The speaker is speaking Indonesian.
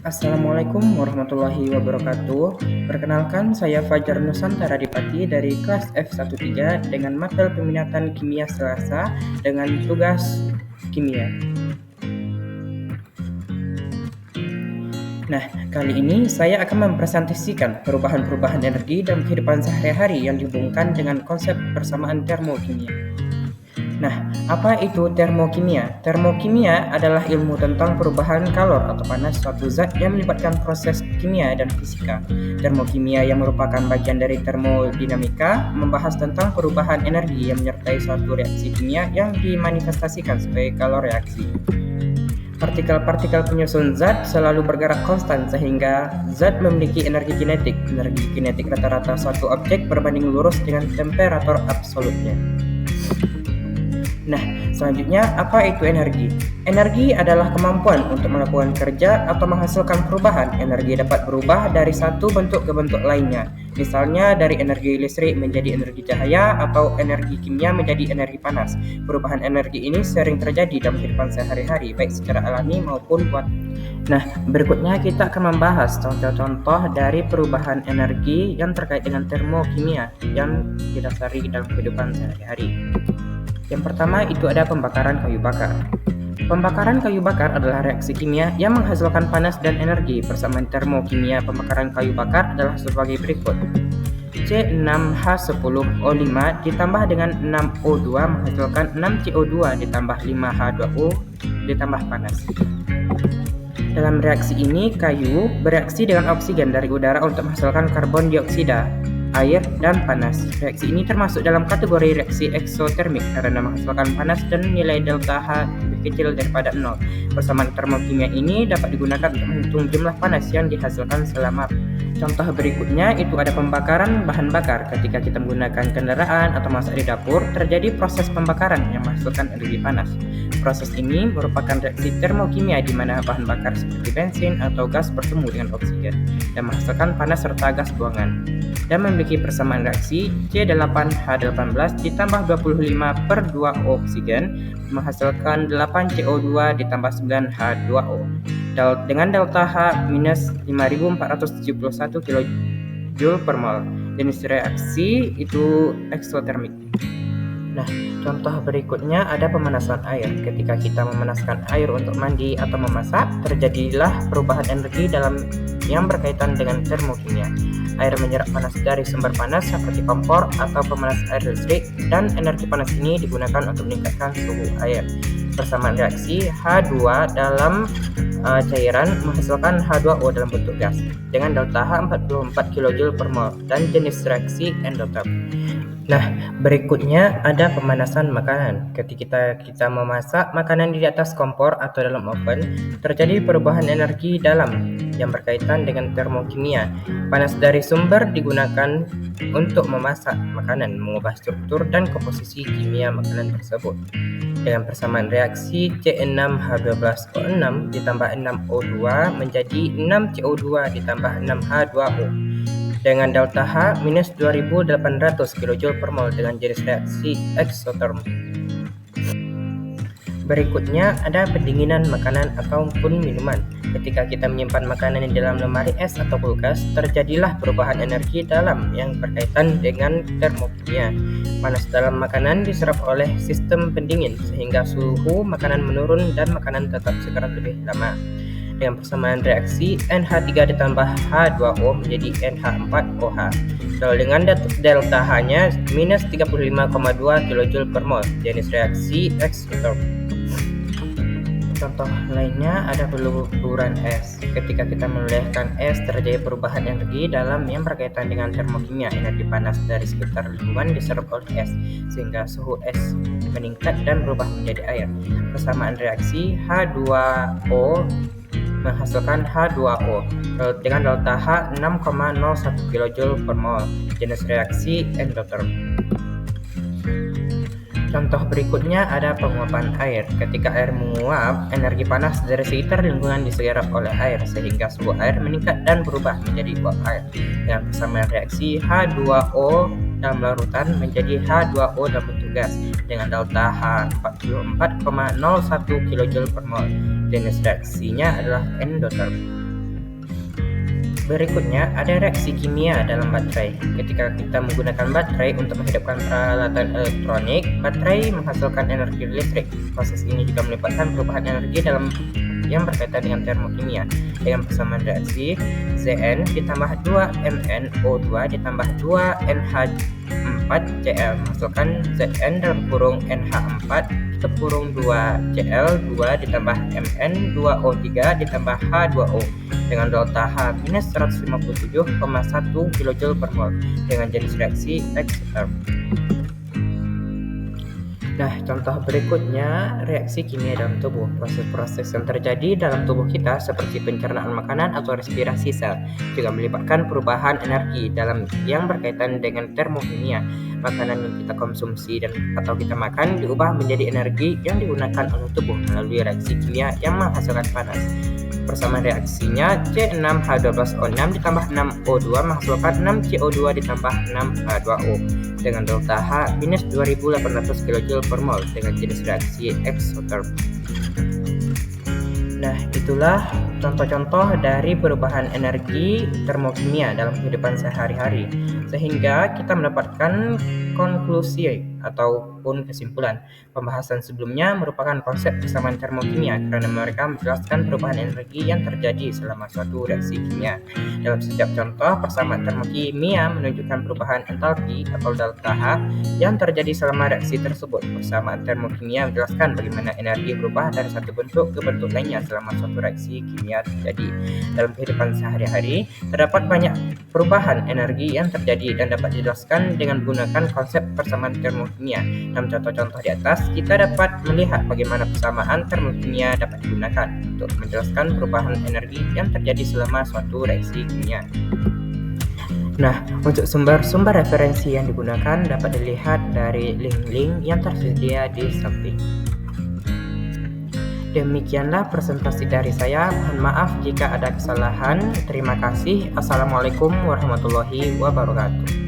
Assalamualaikum warahmatullahi wabarakatuh. Perkenalkan, saya Fajar Nusantara Dipati dari kelas F13 dengan mapel peminatan kimia Selasa dengan tugas kimia. Nah, kali ini saya akan mempresentasikan perubahan-perubahan energi dalam kehidupan sehari-hari yang dihubungkan dengan konsep persamaan termokimia. Nah, apa itu termokimia? Termokimia adalah ilmu tentang perubahan kalor atau panas suatu zat yang melibatkan proses kimia dan fisika. Termokimia yang merupakan bagian dari termodinamika membahas tentang perubahan energi yang menyertai suatu reaksi kimia yang dimanifestasikan sebagai kalor reaksi. Partikel-partikel penyusun zat selalu bergerak konstan sehingga zat memiliki energi kinetik. Energi kinetik rata-rata suatu objek berbanding lurus dengan temperatur absolutnya. Nah, selanjutnya apa itu energi? Energi adalah kemampuan untuk melakukan kerja atau menghasilkan perubahan. Energi dapat berubah dari satu bentuk ke bentuk lainnya. Misalnya dari energi listrik menjadi energi cahaya atau energi kimia menjadi energi panas. Perubahan energi ini sering terjadi dalam kehidupan sehari-hari, baik secara alami maupun buatan. Nah, berikutnya kita akan membahas contoh-contoh dari perubahan energi yang terkait dengan termokimia yang didasari dalam kehidupan sehari-hari. Yang pertama itu ada pembakaran kayu bakar. Pembakaran kayu bakar adalah reaksi kimia yang menghasilkan panas dan energi. Persamaan termokimia pembakaran kayu bakar adalah sebagai berikut. C6H10O5 ditambah dengan 6O2 menghasilkan 6CO2 ditambah 5H2O ditambah panas. Dalam reaksi ini, kayu bereaksi dengan oksigen dari udara untuk menghasilkan karbon dioksida, air, dan panas. Reaksi ini termasuk dalam kategori reaksi eksotermik karena menghasilkan panas dan nilai delta H lebih kecil daripada 0. Persamaan termokimia ini dapat digunakan untuk menghitung jumlah panas yang dihasilkan selama. Contoh berikutnya itu ada pembakaran bahan bakar. Ketika kita menggunakan kendaraan atau masak di dapur, terjadi proses pembakaran yang menghasilkan energi panas. Proses ini merupakan reaksi termokimia di mana bahan bakar seperti bensin atau gas bertemu dengan oksigen dan menghasilkan panas serta gas buangan. Dan memiliki persamaan reaksi C8H18 ditambah 25/2 oksigen menghasilkan 8CO2 ditambah 9H2O dengan delta H minus 5471 kJ per mol. Jenis reaksi itu eksotermik. Nah, contoh berikutnya ada pemanasan air. Ketika kita memanaskan air untuk mandi atau memasak, terjadilah perubahan energi dalam yang berkaitan dengan termokimia. Air menyerap panas dari sumber panas seperti kompor atau pemanas air listrik, dan energi panas ini digunakan untuk meningkatkan suhu air. Persamaan reaksi H2 dalam cairan menghasilkan H2O dalam bentuk gas dengan delta H 44 kJ per mol dan jenis reaksi endotherm. Nah, berikutnya ada pemanasan makanan. Ketika kita memasak makanan di atas kompor atau dalam oven, terjadi perubahan energi dalam yang berkaitan dengan termokimia. Panas dari sumber digunakan untuk memasak makanan, mengubah struktur dan komposisi kimia makanan tersebut. Dengan persamaan reaksi C6H12O6 ditambah 6O2 menjadi 6CO2 ditambah 6H2O dengan delta H minus 2800 kJ per mol dengan jenis reaksi eksoterm. Berikutnya ada pendinginan makanan ataupun minuman. Ketika kita menyimpan makanan di dalam lemari es atau kulkas, terjadilah perubahan energi dalam yang berkaitan dengan termokimia. Panas dalam makanan diserap oleh sistem pendingin sehingga suhu makanan menurun dan makanan tetap segar lebih lama. Dengan persamaan reaksi NH3 ditambah H2O menjadi NH4OH. Dengan delta H-nya minus 35,2 kJ per mol. Jenis reaksi eksoterm. Contoh lainnya ada peluburan es. Ketika kita melelehkan es, terjadi perubahan energi dalam yang berkaitan dengan termokimia. Energi panas dari sekitar lingkungan diserap oleh es, sehingga suhu es meningkat dan berubah menjadi air. Persamaan reaksi H2O menghasilkan H2O dengan delta H 6,01 kJ per mol. Jenis reaksi endotherm. Contoh berikutnya ada penguapan air. Ketika air menguap, energi panas dari sekitar lingkungan diserap oleh air sehingga suhu air meningkat dan berubah menjadi uap air. Dengan persamaan reaksi H2O dalam larutan menjadi H2O dalam bentuk gas dengan delta H 44,01 kJ per mol. Jenis reaksinya adalah endotherm. Berikutnya ada reaksi kimia dalam baterai. Ketika kita menggunakan baterai untuk menghidupkan peralatan elektronik, baterai menghasilkan energi listrik. Proses ini juga melibatkan perubahan energi dalam yang berkaitan dengan termokimia. Dengan persamaan reaksi, Zn ditambah 2MnO2 ditambah 2NH4Cl menghasilkan Zn dalam kurung NH4 tutup kurung 2Cl2 ditambah Mn2O3 ditambah H2O dengan delta H minus 157,1 kJ per mol dengan jenis reaksi exotherm. Nah, contoh berikutnya reaksi kimia dalam tubuh. Proses-proses yang terjadi dalam tubuh kita seperti pencernaan makanan atau respirasi sel juga melibatkan perubahan energi dalam yang berkaitan dengan termokimia. Makanan yang kita konsumsi dan atau kita makan diubah menjadi energi yang digunakan oleh tubuh melalui reaksi kimia yang menghasilkan panas. Persamaan reaksinya C6H12O6 ditambah 6O2 menghasilkan 6CO2 ditambah 6H2O dengan delta H minus 2800 kJ per mol dengan jenis reaksi exotherm. Nah, itulah contoh-contoh dari perubahan energi termokimia dalam kehidupan sehari-hari, sehingga kita mendapatkan konklusi ataupun kesimpulan. Pembahasan sebelumnya merupakan konsep persamaan termokimia karena mereka menjelaskan perubahan energi yang terjadi selama suatu reaksi kimia. Dalam setiap contoh, persamaan termokimia menunjukkan perubahan entalpi atau delta H yang terjadi selama reaksi tersebut. Persamaan termokimia menjelaskan bagaimana energi berubah dari satu bentuk ke bentuk lainnya selama suatu reaksi kimia terjadi. Dalam kehidupan sehari-hari, terdapat banyak perubahan energi yang terjadi dan dapat dijelaskan dengan menggunakan konsep persamaan termokimia. Dalam contoh-contoh di atas, kita dapat melihat bagaimana persamaan termokimia dapat digunakan untuk menjelaskan perubahan energi yang terjadi selama suatu reaksi kimia. Nah, untuk sumber-sumber referensi yang digunakan dapat dilihat dari link-link yang tersedia di samping. Demikianlah presentasi dari saya. Mohon maaf jika ada kesalahan. Terima kasih. Assalamualaikum warahmatullahi wabarakatuh.